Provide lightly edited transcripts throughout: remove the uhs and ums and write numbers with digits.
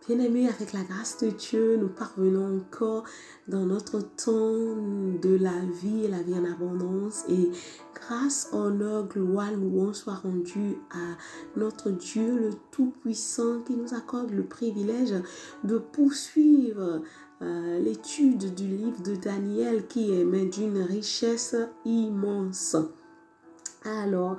Bien-aimés, avec la grâce de Dieu, nous parvenons encore dans notre temps de la vie et la vie en abondance. Et grâce, honneur, gloire, louange soit rendue à notre Dieu, le Tout-Puissant, qui nous accorde le privilège de poursuivre l'étude du livre de Daniel, qui est mais d'une richesse immense. Alors,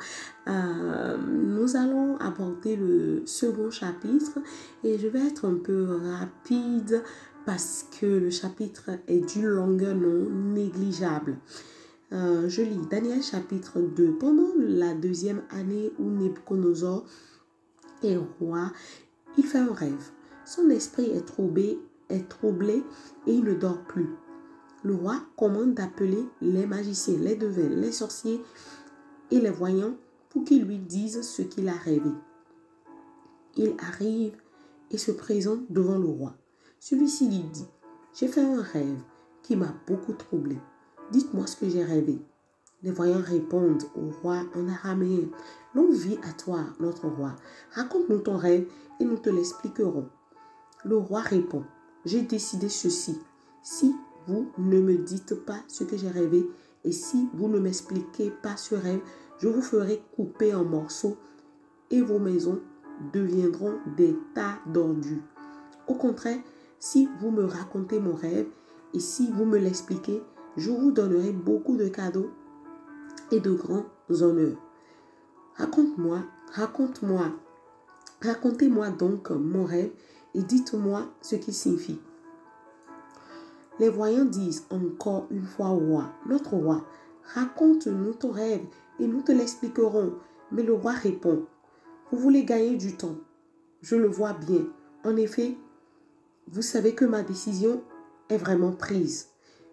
nous allons aborder le second chapitre et je vais être un peu rapide parce que le chapitre est d'une longueur non négligeable. Je lis Daniel chapitre 2. Pendant la deuxième année où Nebuchadnezzar est roi, il fait un rêve. Son esprit est troublé et il ne dort plus. Le roi commande d'appeler les magiciens, les devins, les sorciers et les voyants pour qu'ils lui disent ce qu'il a rêvé. Il arrive et se présente devant le roi. Celui-ci lui dit, j'ai fait un rêve qui m'a beaucoup troublé. Dites-moi ce que j'ai rêvé. Les voyants répondent au roi en araméen. Longue vie à toi, notre roi. Raconte-nous ton rêve et nous te l'expliquerons. Le roi répond, j'ai décidé ceci. Si vous ne me dites pas ce que j'ai rêvé, et si vous ne m'expliquez pas ce rêve, je vous ferai couper en morceaux et vos maisons deviendront des tas d'ordures. Au contraire, si vous me racontez mon rêve et si vous me l'expliquez, je vous donnerai beaucoup de cadeaux et de grands honneurs. Racontez-moi donc mon rêve et dites-moi ce qu'il signifie. Les voyants disent encore une fois au roi, notre roi, raconte-nous ton rêve et nous te l'expliquerons. Mais le roi répond, vous voulez gagner du temps. Je le vois bien. En effet, vous savez que ma décision est vraiment prise.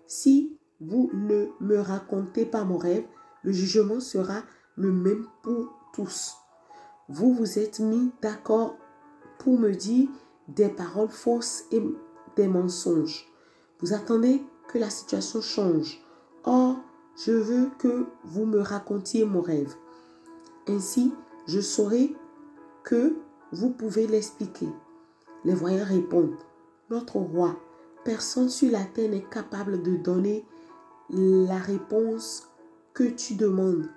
Si vous ne me racontez pas mon rêve, le jugement sera le même pour tous. Vous vous êtes mis d'accord pour me dire des paroles fausses et des mensonges. Vous attendez que la situation change. Or, je veux que vous me racontiez mon rêve. Ainsi, je saurai que vous pouvez l'expliquer. Les voyants répondent, notre roi, personne sur la terre n'est capable de donner la réponse que tu demandes.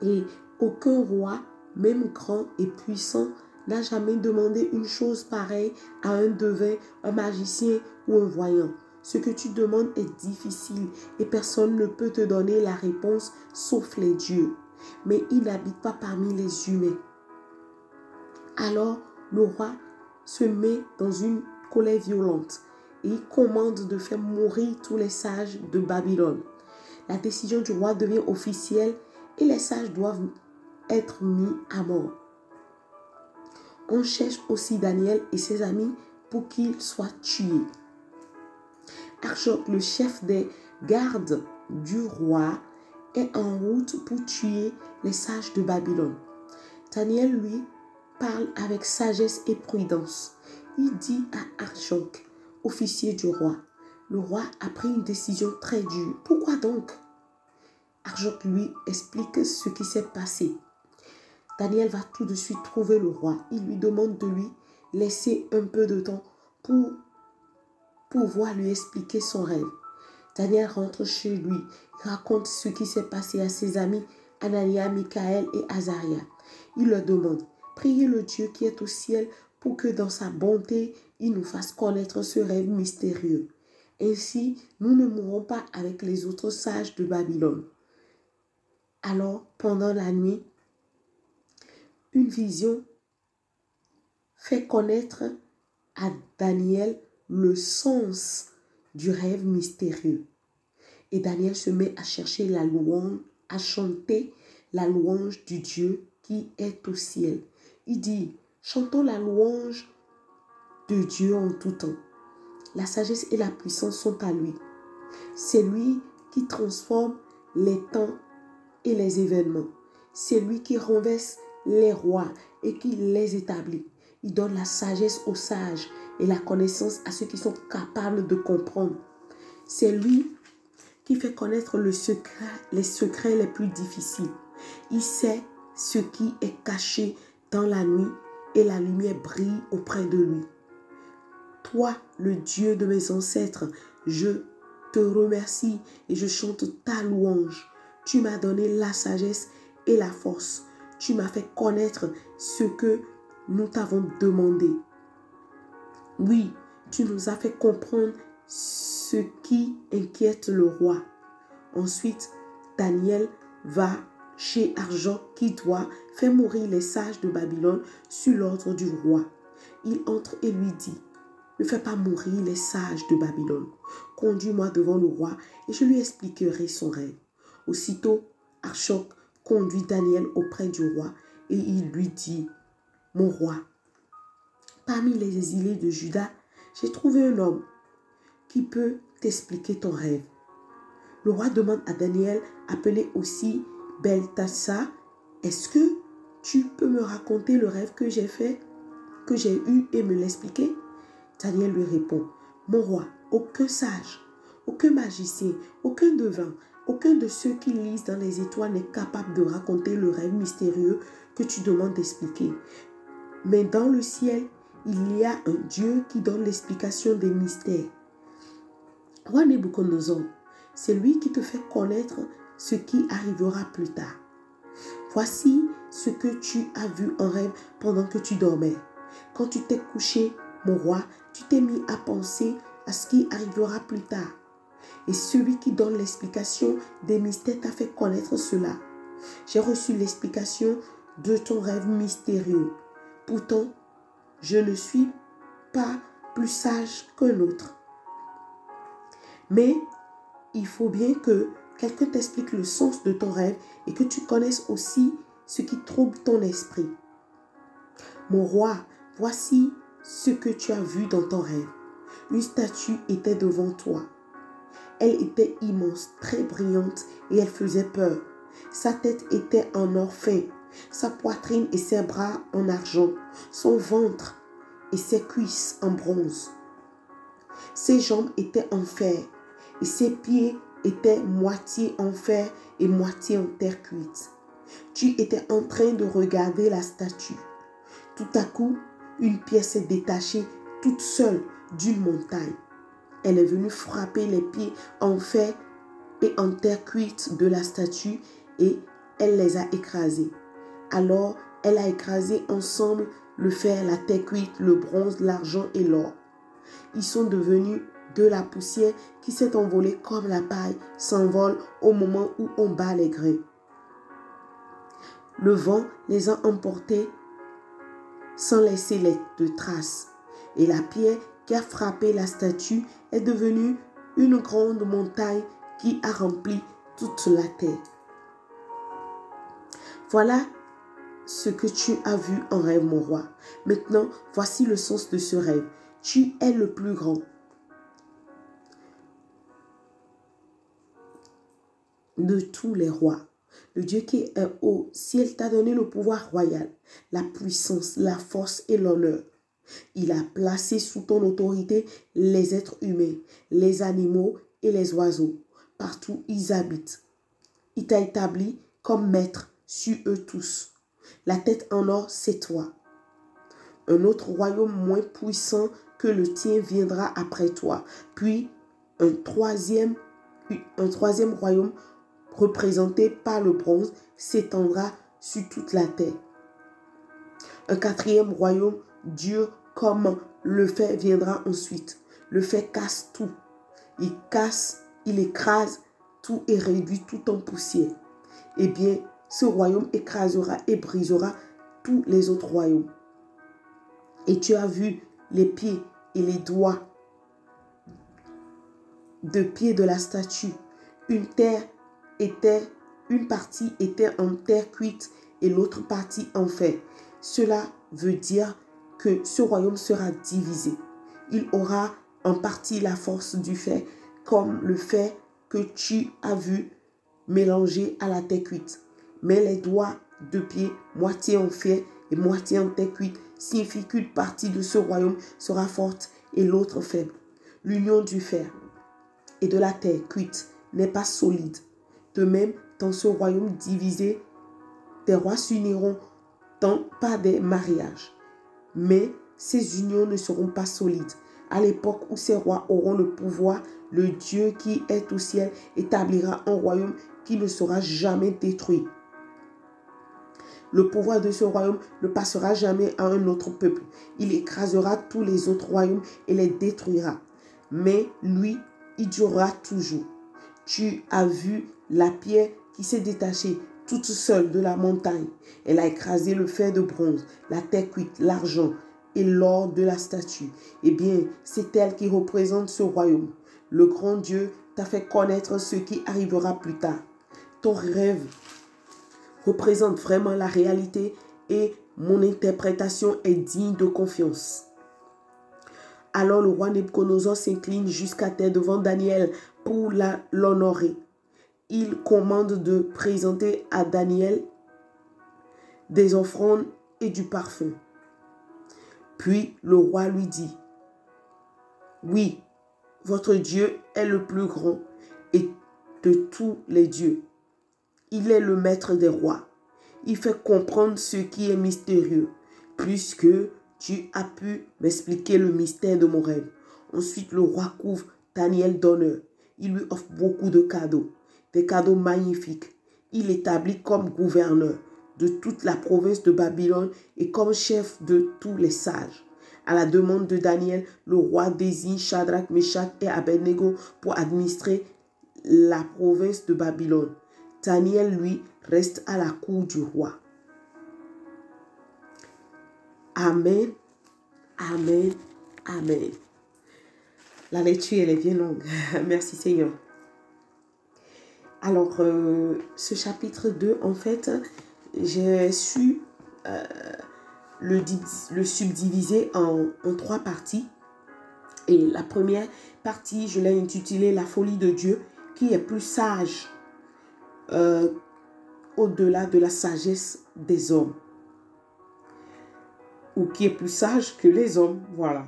Et aucun roi, même grand et puissant, n'a jamais demandé une chose pareille à un devin, un magicien ou un voyant. Ce que tu demandes est difficile et personne ne peut te donner la réponse sauf les dieux. Mais ils n'habitent pas parmi les humains. Alors le roi se met dans une colère violente et il commande de faire mourir tous les sages de Babylone. La décision du roi devient officielle et les sages doivent être mis à mort. On cherche aussi Daniel et ses amis pour qu'ils soient tués. Archoc, le chef des gardes du roi, est en route pour tuer les sages de Babylone. Daniel, lui, parle avec sagesse et prudence. Il dit à Archoc, officier du roi, le roi a pris une décision très dure. Pourquoi donc? Archoc lui explique ce qui s'est passé. Daniel va tout de suite trouver le roi. Il lui demande de lui laisser un peu de temps pour pouvoir lui expliquer son rêve. Daniel rentre chez lui, raconte ce qui s'est passé à ses amis Anania, Michaël et Azaria. Il leur demande, priez le Dieu qui est au ciel pour que dans sa bonté, il nous fasse connaître ce rêve mystérieux. Ainsi, nous ne mourrons pas avec les autres sages de Babylone. Alors, pendant la nuit, une vision fait connaître à Daniel le sens du rêve mystérieux. Et Daniel se met à chercher la louange, à chanter la louange du Dieu qui est au ciel. Il dit, chantons la louange de Dieu en tout temps. La sagesse et la puissance sont à lui. C'est lui qui transforme les temps et les événements. C'est lui qui renverse les rois et qui les établit. Il donne la sagesse aux sages et la connaissance à ceux qui sont capables de comprendre. C'est lui qui fait connaître les secrets les plus difficiles. Il sait ce qui est caché dans la nuit et la lumière brille auprès de lui. Toi, le Dieu de mes ancêtres, je te remercie et je chante ta louange. Tu m'as donné la sagesse et la force. Tu m'as fait connaître ce que nous t'avons demandé. Oui, tu nous as fait comprendre ce qui inquiète le roi. Ensuite, Daniel va chez Arjoc qui doit faire mourir les sages de Babylone sur l'ordre du roi. Il entre et lui dit, ne fais pas mourir les sages de Babylone. Conduis-moi devant le roi et je lui expliquerai son rêve. Aussitôt, Arjoc conduit Daniel auprès du roi et il lui dit, mon roi, parmi les exilés de Juda, j'ai trouvé un homme qui peut t'expliquer ton rêve. Le roi demande à Daniel, appelé aussi Belteshazzar, est-ce que tu peux me raconter le rêve que j'ai fait, que j'ai eu et me l'expliquer? Daniel lui répond, mon roi, aucun sage, aucun magicien, aucun devin, aucun de ceux qui lisent dans les étoiles n'est capable de raconter le rêve mystérieux que tu demandes d'expliquer. Mais dans le ciel, il y a un Dieu qui donne l'explication des mystères. Roi Nebuchadnezzar, c'est lui qui te fait connaître ce qui arrivera plus tard. Voici ce que tu as vu en rêve pendant que tu dormais. Quand tu t'es couché, mon roi, tu t'es mis à penser à ce qui arrivera plus tard. Et celui qui donne l'explication des mystères t'a fait connaître cela. J'ai reçu l'explication de ton rêve mystérieux. Pourtant, je ne suis pas plus sage qu'un autre. Mais il faut bien que quelqu'un t'explique le sens de ton rêve et que tu connaisses aussi ce qui trouble ton esprit. Mon roi, voici ce que tu as vu dans ton rêve. Une statue était devant toi. Elle était immense, très brillante et elle faisait peur. Sa tête était en or fin, sa poitrine et ses bras en argent, son ventre et ses cuisses en bronze. Ses jambes étaient en fer et ses pieds étaient moitié en fer et moitié en terre cuite. Tu étais en train de regarder la statue. Tout à coup, une pièce s'est détachée toute seule d'une montagne. Elle est venue frapper les pieds en fer et en terre cuite de la statue et elle les a écrasés. Alors, elle a écrasé ensemble le fer, la terre cuite, le bronze, l'argent et l'or. Ils sont devenus de la poussière qui s'est envolée comme la paille s'envole au moment où on bat les grains. Le vent les a emportés sans laisser de traces. Et la pierre qui a frappé la statue est devenue une grande montagne qui a rempli toute la terre. Voilà ce que tu as vu en rêve, mon roi. Maintenant, voici le sens de ce rêve. Tu es le plus grand de tous les rois. Le Dieu qui est au ciel t'a donné le pouvoir royal, la puissance, la force et l'honneur. Il a placé sous ton autorité les êtres humains, les animaux et les oiseaux. Partout ils habitent. Il t'a établi comme maître sur eux tous. La tête en or, c'est toi. Un autre royaume moins puissant que le tien viendra après toi. Puis un troisième royaume représenté par le bronze s'étendra sur toute la terre. Un quatrième royaume dur comme le fer viendra ensuite. Le fer casse tout. Il écrase tout et réduit tout en poussière. Eh bien, ce royaume écrasera et brisera tous les autres royaumes. Et tu as vu les pieds et les doigts de pied de la statue. Une partie était en terre cuite et l'autre partie en fer. Cela veut dire que ce royaume sera divisé. Il aura en partie la force du fer, comme le fer que tu as vu mélangé à la terre cuite. Mais les doigts de pied, moitié en fer et moitié en terre cuite, signifie qu'une partie de ce royaume sera forte et l'autre faible. L'union du fer et de la terre cuite n'est pas solide. De même, dans ce royaume divisé, des rois s'uniront par des mariages. Mais ces unions ne seront pas solides. À l'époque où ces rois auront le pouvoir, le Dieu qui est au ciel établira un royaume qui ne sera jamais détruit. Le pouvoir de ce royaume ne passera jamais à un autre peuple. Il écrasera tous les autres royaumes et les détruira. Mais lui, il durera toujours. Tu as vu la pierre qui s'est détachée toute seule de la montagne. Elle a écrasé le fer de bronze, la terre cuite, l'argent et l'or de la statue. Eh bien, c'est elle qui représente ce royaume. Le grand Dieu t'a fait connaître ce qui arrivera plus tard. Ton rêve représente vraiment la réalité et mon interprétation est digne de confiance. Alors le roi Nebuchadnezzar s'incline jusqu'à terre devant Daniel pour l'honorer. Il commande de présenter à Daniel des offrandes et du parfum. Puis le roi lui dit, « Oui, votre Dieu est le plus grand et de tous les dieux. Il est le maître des rois. Il fait comprendre ce qui est mystérieux, puisque tu as pu m'expliquer le mystère de mon rêve. » Ensuite, le roi couvre Daniel d'honneur. Il lui offre beaucoup de cadeaux, des cadeaux magnifiques. Il l'établit comme gouverneur de toute la province de Babylone et comme chef de tous les sages. À la demande de Daniel, le roi désigne Shadrach, Meshach et Abednego pour administrer la province de Babylone. Daniel, lui, reste à la cour du roi. Amen, amen, amen. La lecture, elle est bien longue. Merci Seigneur. Alors, ce chapitre 2, en fait, j'ai su le subdiviser en 3 parties. Et la première partie, je l'ai intitulée « La folie de Dieu » qui est plus sage au-delà de la sagesse des hommes. Ou qui est plus sage que les hommes, voilà.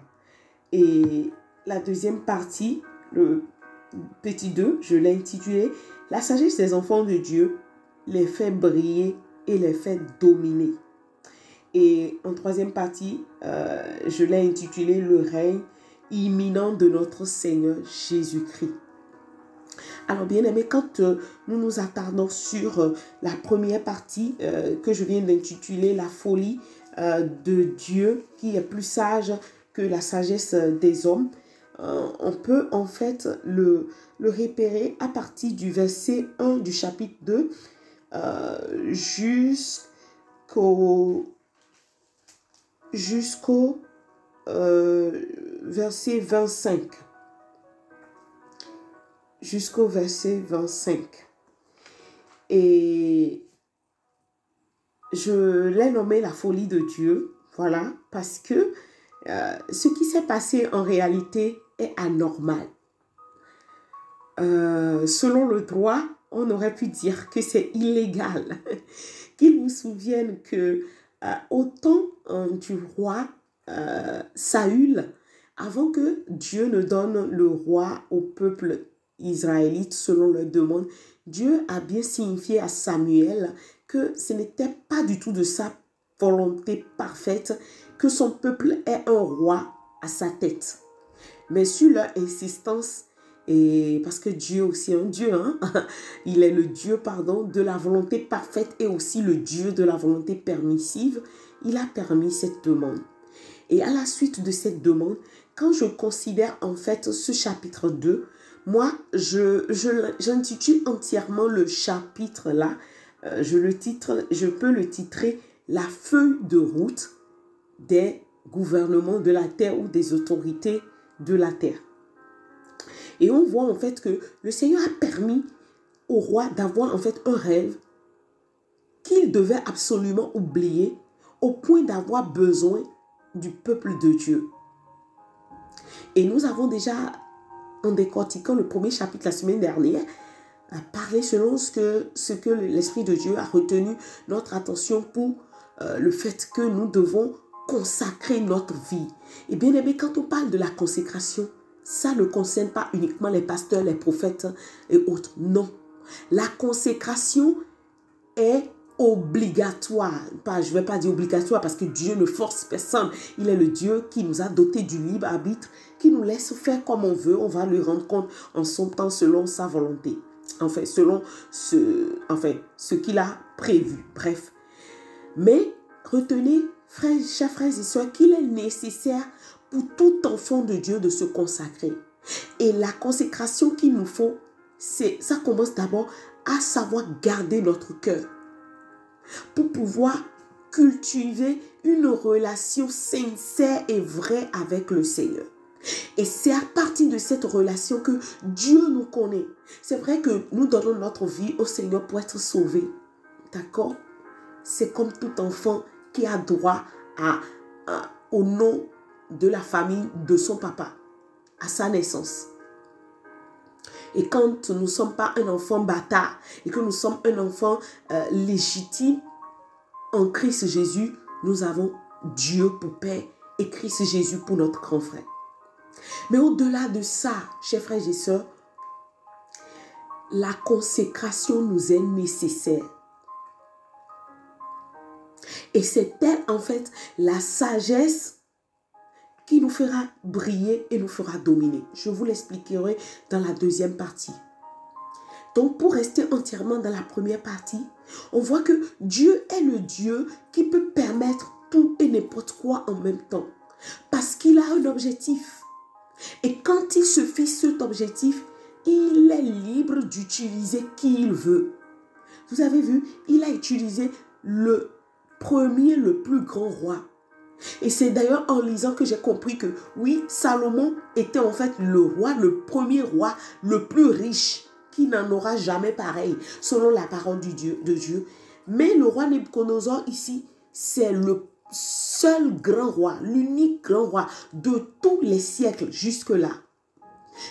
Et la deuxième partie, le petit 2, je l'ai intitulé « La sagesse des enfants de Dieu, les fait briller et les fait dominer ». Et en troisième partie, je l'ai intitulé « Le règne imminent de notre Seigneur Jésus-Christ ». Alors bien aimé, quand nous nous attardons sur la première partie que je viens d'intituler « La folie de Dieu qui est plus sage que la sagesse des hommes », on peut en fait le repérer à partir du verset 1 du chapitre 2 jusqu'au verset 25. Jusqu'au verset 25. Et je l'ai nommé la folie de Dieu, voilà, parce que ce qui s'est passé en réalité est anormal. Selon le droit, on aurait pu dire que c'est illégal. Qu'il vous souvienne que au temps du roi Saül, avant que Dieu ne donne le roi au peuple israélite selon leur demande, Dieu a bien signifié à Samuel que ce n'était pas du tout de sa volonté parfaite que son peuple ait un roi à sa tête. Mais sur leur insistance, et parce que Dieu aussi est un Dieu, hein? Il est le Dieu, pardon, de la volonté parfaite et aussi le Dieu de la volonté permissive, il a permis cette demande. Et à la suite de cette demande, quand je considère en fait ce chapitre 2, moi, j'intitule entièrement le chapitre là, je peux le titrer « La feuille de route des gouvernements de la terre ou des autorités de la terre ». Et on voit en fait que le Seigneur a permis au roi d'avoir en fait un rêve qu'il devait absolument oublier au point d'avoir besoin du peuple de Dieu. Et nous avons déjà, en décortiquant le premier chapitre la semaine dernière, parlé selon ce que l'Esprit de Dieu a retenu notre attention pour le fait que nous devons consacrer notre vie. Et bien aimé, quand on parle de la consécration, ça ne concerne pas uniquement les pasteurs, les prophètes et autres. Non. La consécration est obligatoire. Je ne vais pas dire obligatoire parce que Dieu ne force personne. Il est le Dieu qui nous a doté du libre arbitre, qui nous laisse faire comme on veut. On va lui rendre compte en son temps selon sa volonté. Enfin, selon ce qu'il a prévu. Bref. Mais retenez, chers frères et sœurs, qu'il est nécessaire pour tout enfant de Dieu de se consacrer. Et la consécration qu'il nous faut, ça commence d'abord à savoir garder notre cœur pour pouvoir cultiver une relation sincère et vraie avec le Seigneur. Et c'est à partir de cette relation que Dieu nous connaît. C'est vrai que nous donnons notre vie au Seigneur pour être sauvés. D'accord? C'est comme tout enfant qui a droit au nom de la famille de son papa, à sa naissance. Et quand nous ne sommes pas un enfant bâtard et que nous sommes un enfant légitime en Christ Jésus, nous avons Dieu pour Père et Christ Jésus pour notre grand frère. Mais au-delà de ça, chers frères et sœurs, la consécration nous est nécessaire. Et c'est elle, en fait, la sagesse qui nous fera briller et nous fera dominer. Je vous l'expliquerai dans la deuxième partie. Donc, pour rester entièrement dans la première partie, on voit que Dieu est le Dieu qui peut permettre tout et n'importe quoi en même temps. Parce qu'il a un objectif. Et quand il se fixe cet objectif, il est libre d'utiliser qui il veut. Vous avez vu, il a utilisé le premier, le plus grand roi. Et c'est d'ailleurs en lisant que j'ai compris que oui, Salomon était en fait le roi, le premier roi, le plus riche, qui n'en aura jamais pareil, selon la parole de Dieu. Mais le roi Nebuchadnezzar ici, c'est le seul grand roi, l'unique grand roi de tous les siècles jusque-là.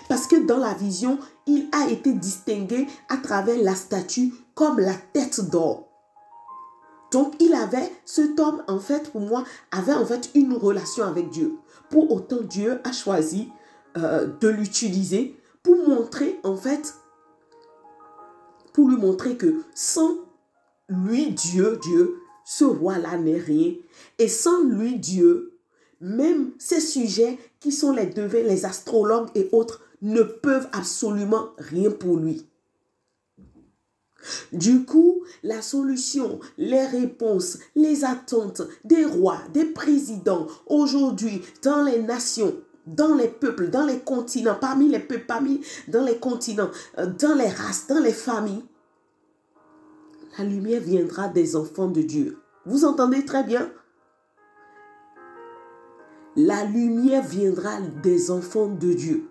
Parce que dans la vision, il a été distingué à travers la statue comme la tête d'or. Donc, cet homme, en fait, pour moi, avait en fait une relation avec Dieu. Pour autant, Dieu a choisi de l'utiliser pour montrer, en fait, pour lui montrer que sans lui, Dieu, ce roi-là n'est rien. Et sans lui, Dieu, même ces sujets qui sont les devins, les astrologues et autres, ne peuvent absolument rien pour lui. Du coup, la solution, les réponses, les attentes des rois, des présidents, aujourd'hui, dans les nations, dans les peuples, dans les continents, parmi les peuples, dans les continents, dans les races, dans les familles, la lumière viendra des enfants de Dieu. Vous entendez très bien? La lumière viendra des enfants de Dieu.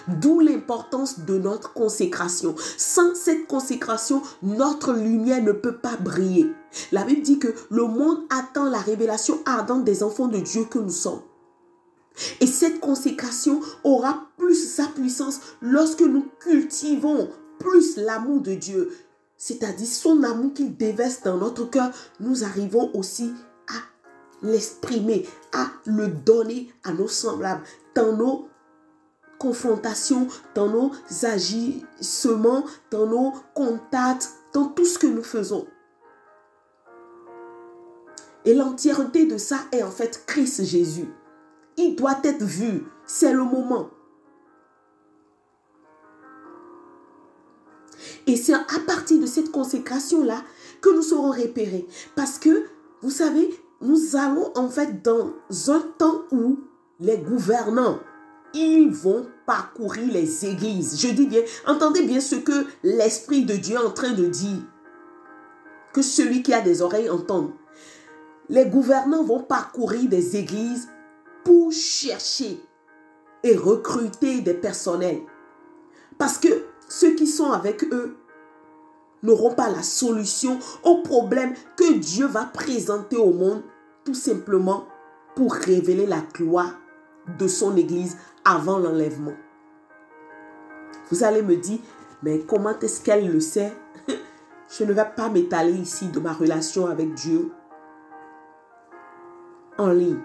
D'où l'importance de notre consécration. Sans cette consécration, notre lumière ne peut pas briller. La Bible dit que le monde attend la révélation ardente des enfants de Dieu que nous sommes. Et cette consécration aura plus sa puissance lorsque nous cultivons plus l'amour de Dieu. C'est-à-dire son amour qu'il déverse dans notre cœur, nous arrivons aussi à l'exprimer, à le donner à nos semblables, dans nos confrontations, dans nos agissements, dans nos contacts, dans tout ce que nous faisons. Et l'entièreté de ça est en fait Christ Jésus. Il doit être vu. C'est le moment. Et c'est à partir de cette consécration-là que nous serons repérés. Parce que, vous savez, nous allons en fait dans un temps où les gouvernants, ils vont parcourir les églises. Je dis bien, entendez bien ce que l'Esprit de Dieu est en train de dire. Que celui qui a des oreilles entende. Les gouvernants vont parcourir des églises pour chercher et recruter des personnels. Parce que ceux qui sont avec eux n'auront pas la solution aux problèmes que Dieu va présenter au monde, tout simplement pour révéler la gloire de son église avant l'enlèvement. Vous allez me dire, mais comment est-ce qu'elle le sait? Je ne vais pas m'étaler ici de ma relation avec Dieu en ligne.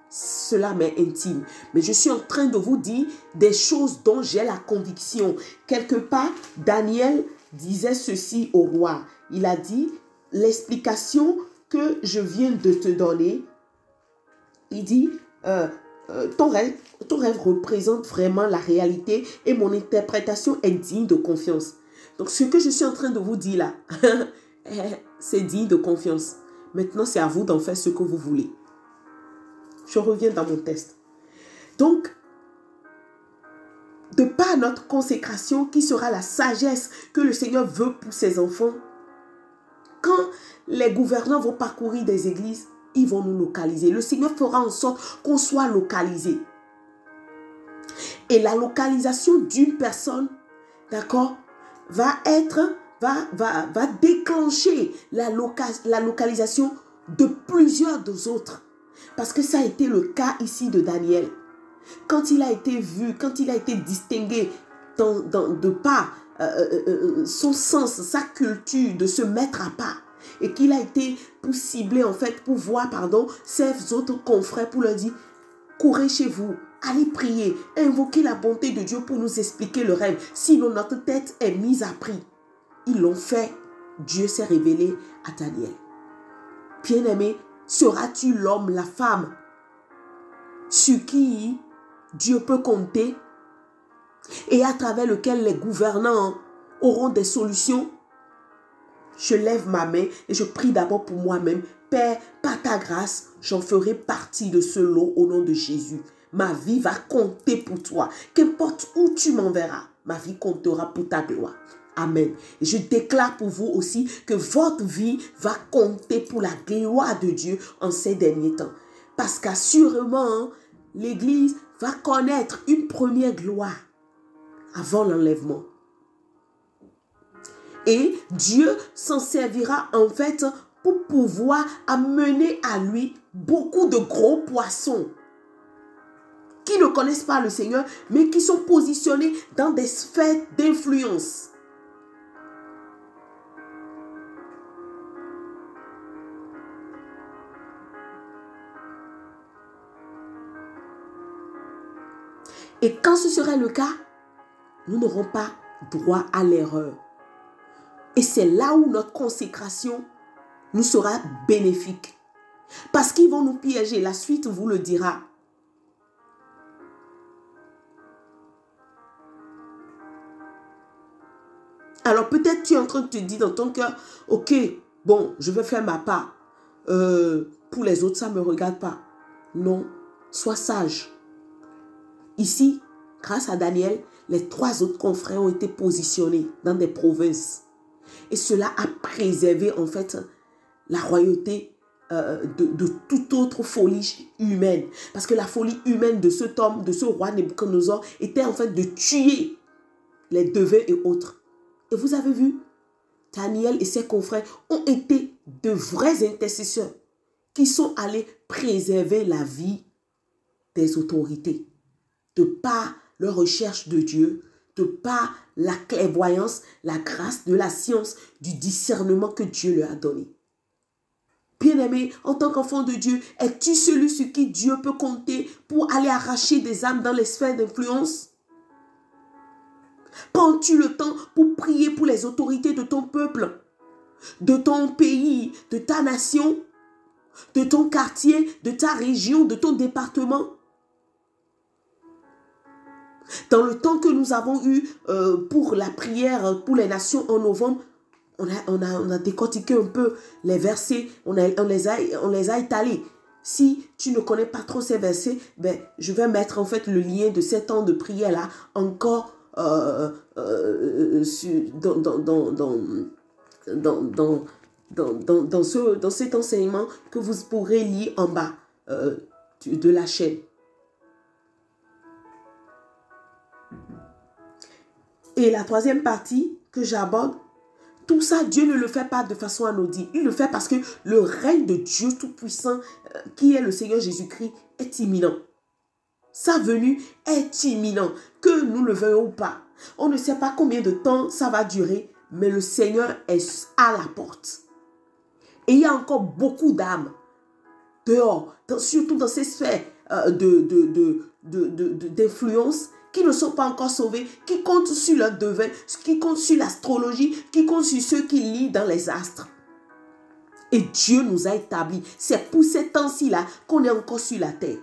Cela m'est intime. Mais je suis en train de vous dire des choses dont j'ai la conviction. Quelque part, Daniel disait ceci au roi. il a dit, l'explication que je viens de te donner, il dit, ton rêve représente vraiment la réalité et mon interprétation est digne de confiance. Donc, ce que je suis en train de vous dire là, c'est digne de confiance. Maintenant, c'est à vous d'en faire ce que vous voulez. Je reviens dans mon texte. Donc, de par notre consécration, qui sera la sagesse que le Seigneur veut pour ses enfants, quand les gouvernants vont parcourir des églises, ils vont nous localiser. Le Seigneur fera en sorte qu'on soit localisé. Et la localisation d'une personne, d'accord, va déclencher la localisation de plusieurs autres. Parce que ça a été le cas ici de Daniel. Quand il a été vu, quand il a été distingué de par son sens, sa culture de se mettre à part, et qu'il a été pour cibler en fait, pour voir, ses autres confrères, pour leur dire, courez chez vous, allez prier, invoquez la bonté de Dieu pour nous expliquer le rêve, sinon notre tête est mise à prix. Ils l'ont fait, Dieu s'est révélé à Daniel. Bien-aimé, seras-tu l'homme, la femme sur qui Dieu peut compter et à travers lequel les gouvernants auront des solutions? Je lève ma main et je prie d'abord pour moi-même. Père, par ta grâce, j'en ferai partie de ce lot au nom de Jésus. Ma vie va compter pour toi. Qu'importe où tu m'enverras, ma vie comptera pour ta gloire. Amen. Et je déclare pour vous aussi que votre vie va compter pour la gloire de Dieu en ces derniers temps. Parce qu'assurément, l'Église va connaître une première gloire avant l'enlèvement. Et Dieu s'en servira en fait pour pouvoir amener à lui beaucoup de gros poissons qui ne connaissent pas le Seigneur, mais qui sont positionnés dans des sphères d'influence. Et quand ce serait le cas, nous n'aurons pas droit à l'erreur. Et c'est là où notre consécration nous sera bénéfique. Parce qu'ils vont nous piéger. La suite vous le dira. Alors peut-être tu es en train de te dire dans ton cœur, ok, bon, je vais faire ma part. Pour les autres, ça ne me regarde pas. Non, sois sage. Ici, grâce à Daniel, les 3 autres confrères ont été positionnés dans des provinces. Et cela a préservé en fait la royauté de toute autre folie humaine. Parce que la folie humaine de cet homme, de ce roi Nebuchadnezzar, était en fait de tuer les devins et autres. Et vous avez vu, Daniel et ses confrères ont été de vrais intercesseurs qui sont allés préserver la vie des autorités. De par leur recherche de Dieu, de par la clairvoyance, la grâce de la science, du discernement que Dieu leur a donné. Bien-aimé, en tant qu'enfant de Dieu, es-tu celui sur qui Dieu peut compter pour aller arracher des âmes dans les sphères d'influence? Prends-tu le temps pour prier pour les autorités de ton peuple, de ton pays, de ta nation, de ton quartier, de ta région, de ton département? Dans le temps que nous avons eu pour la prière pour les nations en novembre, on a décortiqué un peu les versets, on les a étalés. Si tu ne connais pas trop ces versets, ben, je vais mettre en fait le lien de ces temps de prière-là encore dans cet enseignement que vous pourrez lire en bas de la chaîne. Et la troisième partie que j'aborde, tout ça, Dieu ne le fait pas de façon anodine. Il le fait parce que le règne de Dieu Tout-Puissant, qui est le Seigneur Jésus-Christ, est imminent. Sa venue est imminente, que nous le veuillons ou pas. On ne sait pas combien de temps ça va durer, mais le Seigneur est à la porte. Et il y a encore beaucoup d'âmes dehors, surtout dans ces sphères d'influence, qui ne sont pas encore sauvés, qui comptent sur leur devin, qui comptent sur l'astrologie, qui comptent sur ceux qui lisent dans les astres. Et Dieu nous a établis. C'est pour ces temps-ci là qu'on est encore sur la terre.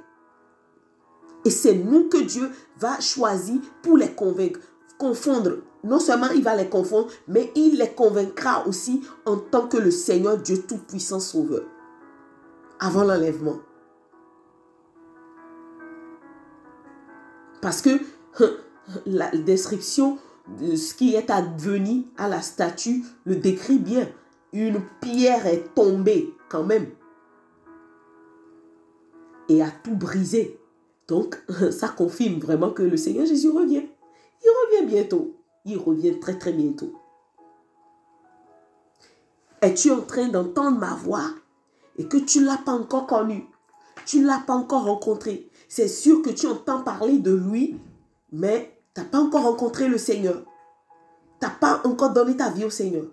Et c'est nous que Dieu va choisir pour les convaincre, confondre. Non seulement il va les confondre, mais il les convaincra aussi en tant que le Seigneur Dieu Tout-Puissant Sauveur. Avant l'enlèvement. Parce que la description de ce qui est advenu à la statue le décrit bien. Une pierre est tombée quand même et a tout brisé. Donc, ça confirme vraiment que le Seigneur Jésus revient. Il revient bientôt. Il revient très très bientôt. Es-tu en train d'entendre ma voix et que tu ne l'as pas encore connu? Tu ne l'as pas encore rencontré. C'est sûr que tu entends parler de lui, mais tu n'as pas encore rencontré le Seigneur. Tu n'as pas encore donné ta vie au Seigneur.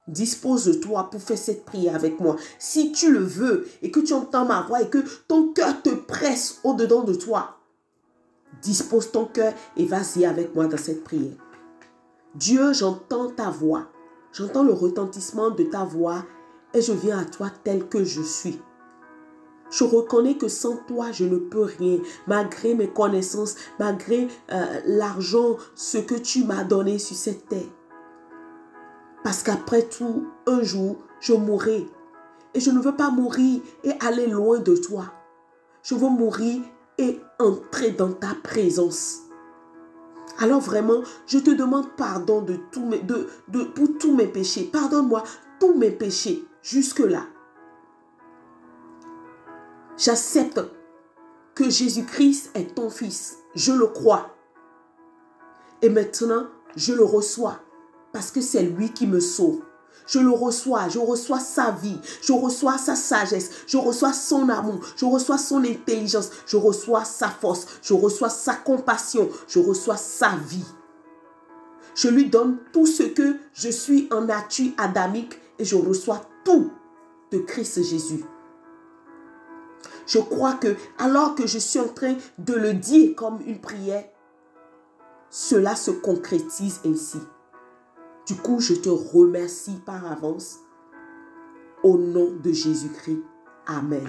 Dispose-toi pour faire cette prière avec moi. Si tu le veux et que tu entends ma voix et que ton cœur te presse au-dedans de toi, dispose ton cœur et vas-y avec moi dans cette prière. Dieu, j'entends ta voix. J'entends le retentissement de ta voix et je viens à toi tel que je suis. Je reconnais que sans toi, je ne peux rien, malgré mes connaissances, malgré l'argent, ce que tu m'as donné sur cette terre. Parce qu'après tout, un jour, je mourrai. Et je ne veux pas mourir et aller loin de toi. Je veux mourir et entrer dans ta présence. Alors vraiment, je te demande pardon pour tous mes péchés. Pardonne-moi tous mes péchés jusque-là. J'accepte que Jésus-Christ est ton Fils. Je le crois. Et maintenant, je le reçois parce que c'est lui qui me sauve. Je le reçois, je reçois sa vie, je reçois sa sagesse, je reçois son amour, je reçois son intelligence, je reçois sa force, je reçois sa compassion, je reçois sa vie. Je lui donne tout ce que je suis en nature adamique et je reçois tout de Christ Jésus. Je crois que alors que je suis en train de le dire comme une prière, cela se concrétise ainsi. Du coup, je te remercie par avance au nom de Jésus-Christ. Amen.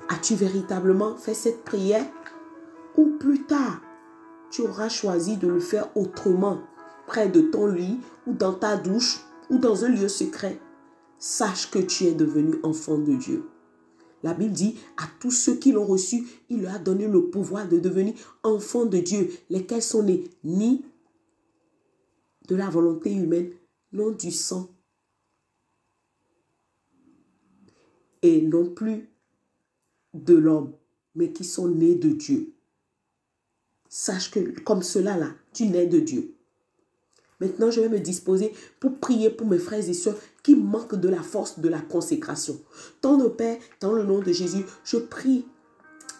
As-tu véritablement fait cette prière? Ou plus tard, tu auras choisi de le faire autrement, près de ton lit ou dans ta douche ou dans un lieu secret? Sache que tu es devenu enfant de Dieu. La Bible dit, à tous ceux qui l'ont reçu, il leur a donné le pouvoir de devenir enfants de Dieu, lesquels sont nés ni de la volonté humaine, non du sang, et non plus de l'homme, mais qui sont nés de Dieu. Sache que comme cela là, tu nais de Dieu. Maintenant, je vais me disposer pour prier pour mes frères et sœurs qui manquent de la force de la consécration. Dans le Père, dans le nom de Jésus, je prie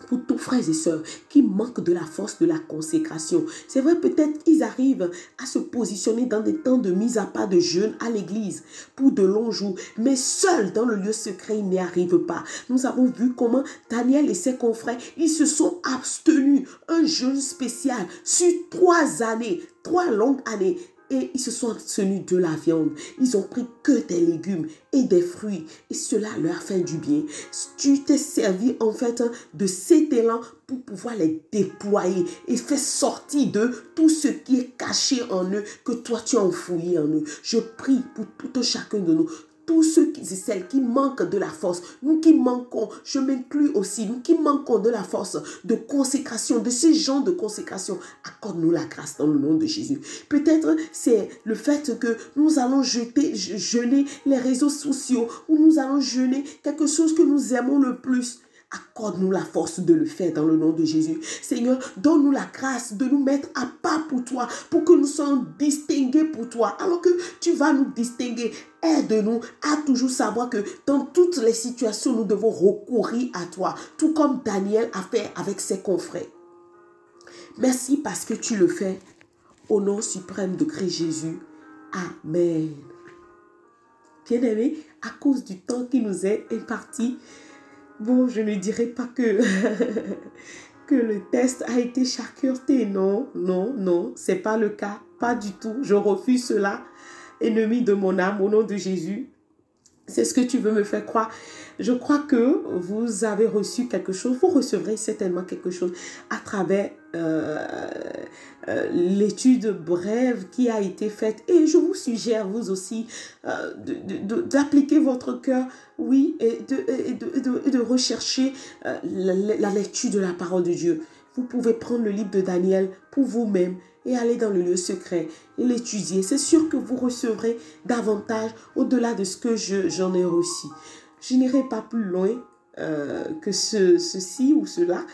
pour tous frères et sœurs qui manquent de la force de la consécration. C'est vrai, peut-être ils arrivent à se positionner dans des temps de mise à part de jeûne à l'église pour de longs jours, mais seuls dans le lieu secret, ils n'y arrivent pas. Nous avons vu comment Daniel et ses confrères, ils se sont abstenus, un jeûne spécial sur 3 années, 3 longues années. Et ils se sont abstenus de la viande. Ils ont pris que des légumes et des fruits. Et cela leur a fait du bien. Tu t'es servi en fait de cet élan pour pouvoir les déployer et faire sortir d'eux tout ce qui est caché en eux, que toi tu as enfoui en eux. Je prie pour tout chacun de nous. Tous ceux et celles qui manquent de la force, nous qui manquons, je m'inclus aussi, nous qui manquons de la force de consécration, de ces gens de consécration, accorde-nous la grâce dans le nom de Jésus. Peut-être c'est le fait que nous allons jeûner les réseaux sociaux ou nous allons jeûner quelque chose que nous aimons le plus. Accorde-nous la force de le faire dans le nom de Jésus. Seigneur, donne-nous la grâce de nous mettre à part pour toi, pour que nous soyons distingués pour toi. Alors que tu vas nous distinguer, aide-nous à toujours savoir que dans toutes les situations, nous devons recourir à toi, tout comme Daniel a fait avec ses confrères. Merci parce que tu le fais. Au nom suprême de Christ Jésus. Amen. Bien-aimés, à cause du temps qui nous est imparti, bon, je ne dirais pas que que le test a été charcuté. Non, non, non, c'est pas le cas. Pas du tout. Je refuse cela. Ennemi de mon âme, au nom de Jésus. C'est ce que tu veux me faire croire. Je crois que vous avez reçu quelque chose. Vous recevrez certainement quelque chose à travers l'étude brève qui a été faite. Et je vous suggère, vous aussi, d'appliquer votre cœur, oui, et de rechercher la lecture de la parole de Dieu. Vous pouvez prendre le livre de Daniel pour vous-même et aller dans le lieu secret et l'étudier. C'est sûr que vous recevrez davantage au-delà de ce que j'en ai reçu. Je n'irai pas plus loin que ceci ou cela.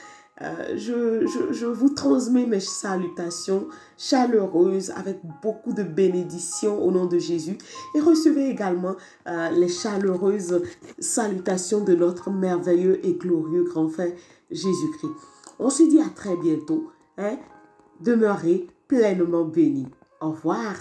Je vous transmets mes salutations chaleureuses avec beaucoup de bénédictions au nom de Jésus. Et recevez également les chaleureuses salutations de notre merveilleux et glorieux grand frère Jésus-Christ. On se dit à très bientôt. Demeurez pleinement bénis. Au revoir.